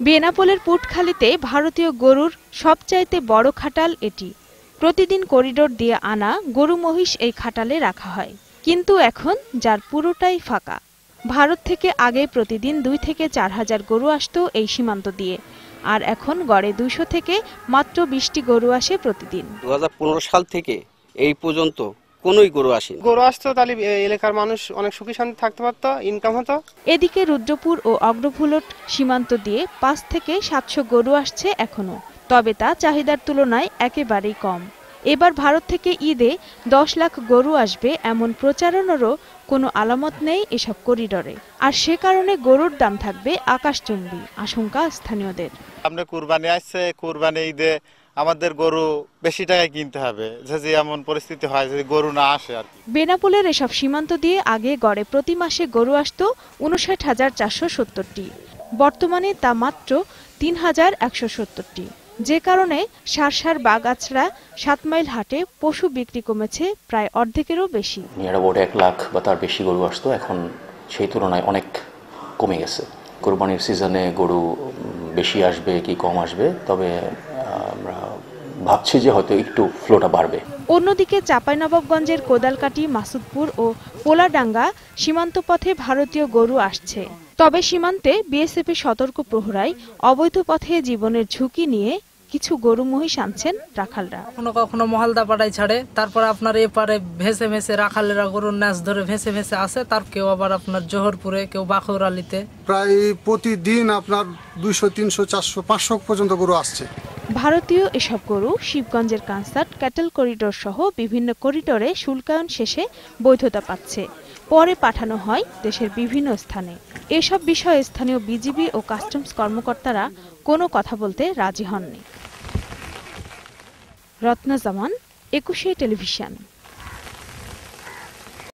বেনাপোলের পুটখালীতে ভারতীয় গরুর সবচাইতে বড় খাটাল এটি। প্রতিদিন করিডোর দিয়ে আনা গরু মহিষ এই খাটালে রাখা হয়, কিন্তু এখন যার পুরোটাই ফাঁকা। ভারত থেকে আগে প্রতিদিন 2 থেকে 4 হাজার গরু আসতো এই সীমান্ত দিয়ে, আর এখন গড়ে 200 থেকে মাত্র 20টি গরু আসে প্রতিদিন। 2015 সাল থেকে এই পর্যন্ত কোনোই গরু আসেনি। গরু আসতো তাহলে এলাকার মানুষ অনেক সুখী শান্তি থাকতে পারতো, ইনকাম হতো। এদিকে রুদ্রপুর ও অগ্রভুলট সীমান্ত দিয়ে 5 থেকে 700 গরু আসছে এখনো, তবে তা চাহিদার তুলনায় একেবারেই কম। এবার ভারত থেকে ঈদে 10 লাখ গরু আসবে এমন প্রচারণারও কোনো আলামত নেই এসব করিডরে, আর সে কারণে গরুর দাম থাকবে আকাশচুম্বী আশঙ্কা স্থানীয়দের। সামনে কুরবানি আসছে, কুরবানি ঈদে আমাদের গরু বেশি টাকায় কিনতে হবে, যদি এমন পরিস্থিতি হয় যদি গরু না আসে আর কি। বেনাপোলের এসব সীমান্ত দিয়ে আগে গড়ে প্রতি মাসে গরু আসতো 59,470টি, বর্তমানে তা মাত্র 3,170টি, যে কারণে সারসার বাগাছড়া 7 মাইল হাটে পশু বিক্রি কমেছে প্রায় অর্ধেকেরও বেশি। নিয়ার 1 লাখ বা তার বেশি গরু আসতো, এখন সেই তুলনায় অনেক কমে গেছে। কোরবানির সিজনে গরু বেশি আসবে কি কম আসবে, তবে আমরা ভাবছি যে হয়তো একটু ফ্লোটা বাড়বে। অন্যদিকে চাঁপাইনবাবগঞ্জের কোদালকাটি, মাসুদপুর ও পোলাডাঙ্গা সীমান্ত পথে ভারতীয় গরু আসছে, তবে সীমান্তে বিএসএফের সতর্ক প্রহরায় অবৈধ পথে জীবনের ঝুঁকি নিয়ে কিছু গরু মহিষ আনছেন রাখালরা। কখনো কখনো মহালদা পাড়ায় ছাড়ে, তারপর আপনার এপারে ভেসে ভেসে রাখালেরা গরুর ন্যাস ধরে ভেসে ভেসে আসে, তার কেউ আবার আপনার জোহরপুরে, কেউ বাখৌরালিতে। প্রায় প্রতিদিন আপনার 200, 300, 400, 500 পর্যন্ত গরু আসছে। ভারতীয় এসব গরু শিবগঞ্জের কানসাট ক্যাটেল করিডোর সহ বিভিন্ন করিডোরে শুল্কায়ন শেষে বৈধতা পাচ্ছে, পরে পাঠানো হয় দেশের বিভিন্ন স্থানে। এসব বিষয়ে স্থানীয় বিজিবি ও কাস্টমস কর্মকর্তারা কোনো কথা বলতে রাজি হননি। রত্না জামান, 21 টেলিভিশন।